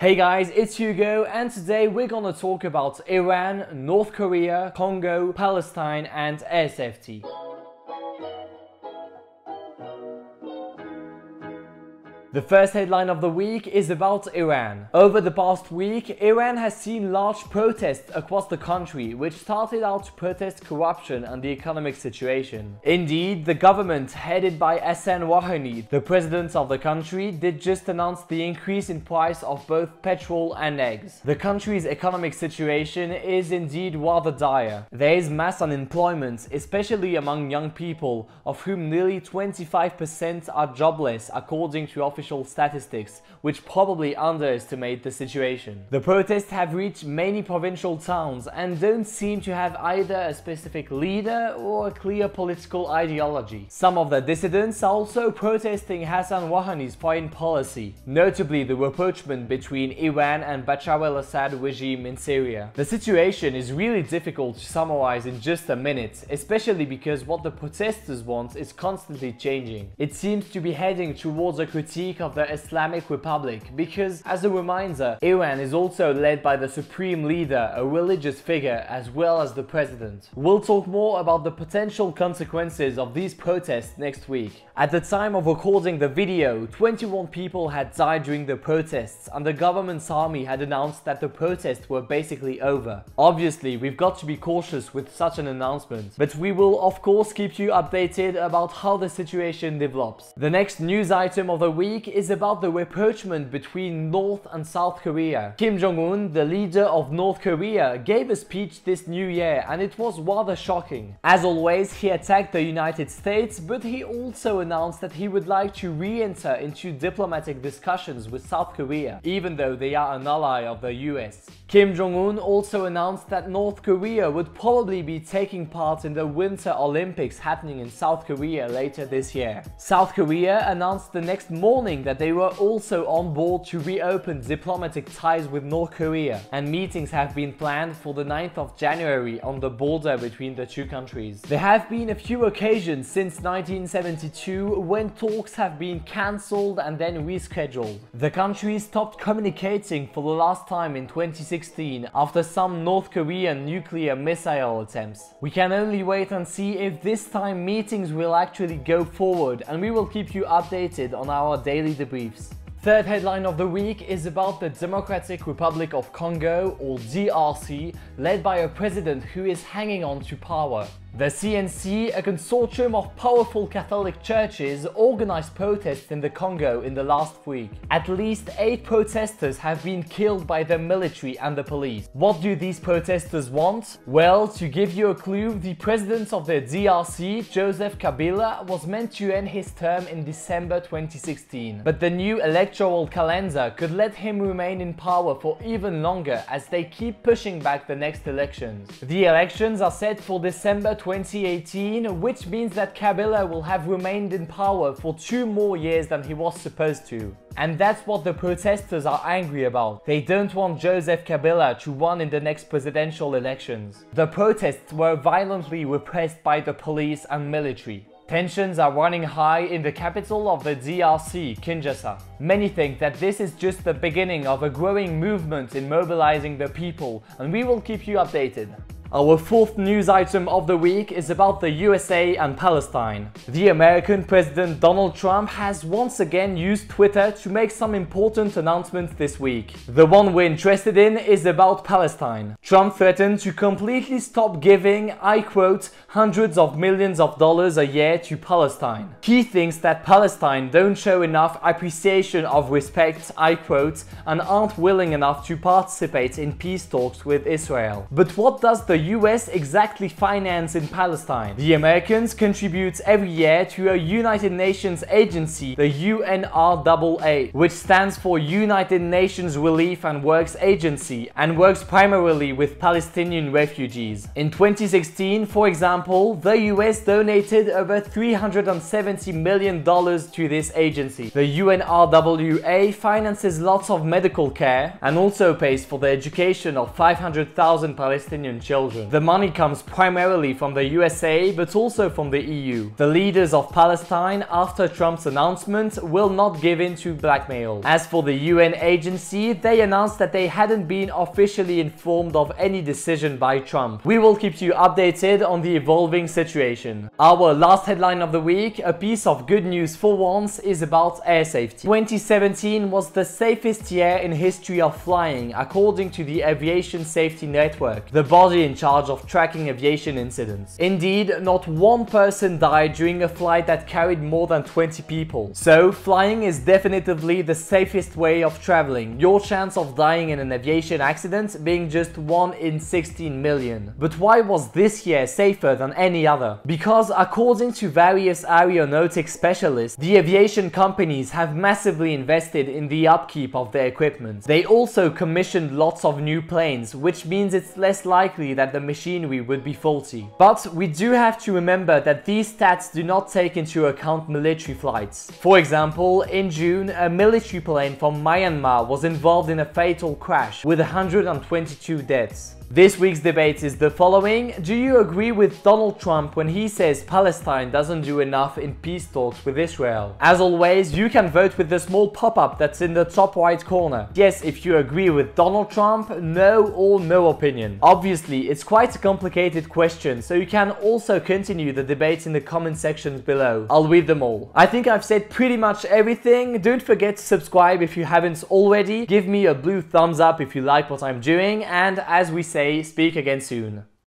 Hey guys, it's Hugo, and today we're gonna talk about Iran, North Korea, Congo, Palestine and SFT. The first headline of the week is about Iran. Over the past week, Iran has seen large protests across the country, which started out to protest corruption and the economic situation. Indeed, the government, headed by Hassan Rouhani, the president of the country, did just announce the increase in price of both petrol and eggs. The country's economic situation is indeed rather dire. There is mass unemployment, especially among young people, of whom nearly 25% are jobless, according to official statistics, which probably underestimate the situation. The protests have reached many provincial towns and don't seem to have either a specific leader or a clear political ideology. Some of the dissidents are also protesting Hassan Rouhani's foreign policy, notably the rapprochement between Iran and Bashar al-Assad regime in Syria. The situation is really difficult to summarize in just a minute, especially because what the protesters want is constantly changing. It seems to be heading towards a critique of the Islamic Republic because, as a reminder, Iran is also led by the supreme leader, a religious figure, as well as the president. We'll talk more about the potential consequences of these protests next week. At the time of recording the video, 21 people had died during the protests and the government's army had announced that the protests were basically over. Obviously, we've got to be cautious with such an announcement, but we will of course keep you updated about how the situation develops. The next news item of the week is about the rapprochement between North and South Korea. Kim Jong-un, the leader of North Korea, gave a speech this new year and it was rather shocking. As always, he attacked the United States, but he also announced that he would like to re-enter into diplomatic discussions with South Korea, even though they are an ally of the US. Kim Jong-un also announced that North Korea would probably be taking part in the Winter Olympics happening in South Korea later this year. South Korea announced the next morning that they were also on board to reopen diplomatic ties with North Korea, and meetings have been planned for the 9th of January on the border between the two countries. There have been a few occasions since 1972 when talks have been cancelled and then rescheduled. The countries stopped communicating for the last time in 2016 after some North Korean nuclear missile attempts. We can only wait and see if this time meetings will actually go forward, and we will keep you updated on our daily debriefs. Third headline of the week is about the Democratic Republic of Congo, or DRC, led by a president who is hanging on to power. The CNC, a consortium of powerful Catholic churches, organized protests in the Congo in the last week. At least 8 protesters have been killed by the military and the police. What do these protesters want? Well, to give you a clue, the president of the DRC, Joseph Kabila, was meant to end his term in December 2016. But the new electoral calendar could let him remain in power for even longer as they keep pushing back the next elections. The elections are set for December 2018, which means that Kabila will have remained in power for 2 more years than he was supposed to. And that's what the protesters are angry about. They don't want Joseph Kabila to win in the next presidential elections. The protests were violently repressed by the police and military. Tensions are running high in the capital of the DRC, Kinshasa. Many think that this is just the beginning of a growing movement in mobilizing the people, and we will keep you updated. Our fourth news item of the week is about the USA and Palestine. The American President Donald Trump has once again used Twitter to make some important announcements this week. The one we're interested in is about Palestine. Trump threatened to completely stop giving, I quote, hundreds of millions of dollars a year to Palestine. He thinks that Palestine don't show enough appreciation of respect, I quote, and aren't willing enough to participate in peace talks with Israel. But what does the US exactly finance in Palestine? The Americans contribute every year to a United Nations agency, the UNRWA, which stands for United Nations Relief and Works Agency, and works primarily with Palestinian refugees. In 2016, for example, the US donated over $370 million to this agency. The UNRWA finances lots of medical care and also pays for the education of 500,000 Palestinian children. children. The money comes primarily from the USA, but also from the EU. The leaders of Palestine, after Trump's announcement, will not give in to blackmail. As for the UN agency, they announced that they hadn't been officially informed of any decision by Trump. We will keep you updated on the evolving situation. Our last headline of the week, a piece of good news for once, is about air safety. 2017 was the safest year in history of flying, according to the Aviation Safety Network, the body in charge of tracking aviation incidents. Indeed, not one person died during a flight that carried more than 20 people. So, flying is definitively the safest way of traveling, your chance of dying in an aviation accident being just 1 in 16 million. But why was this year safer than any other? Because according to various aeronautics specialists, the aviation companies have massively invested in the upkeep of their equipment. They also commissioned lots of new planes, which means it's less likely that the machinery would be faulty. But we do have to remember that these stats do not take into account military flights. For example, in June, a military plane from Myanmar was involved in a fatal crash with 122 deaths. This week's debate is the following. Do you agree with Donald Trump when he says Palestine doesn't do enough in peace talks with Israel? As always, you can vote with the small pop-up that's in the top right corner. Yes, if you agree with Donald Trump, no or no opinion. Obviously, it's quite a complicated question, so you can also continue the debate in the comment sections below. I'll read them all. I think I've said pretty much everything. Don't forget to subscribe if you haven't already. Give me a blue thumbs up if you like what I'm doing, and as we say, speak again soon.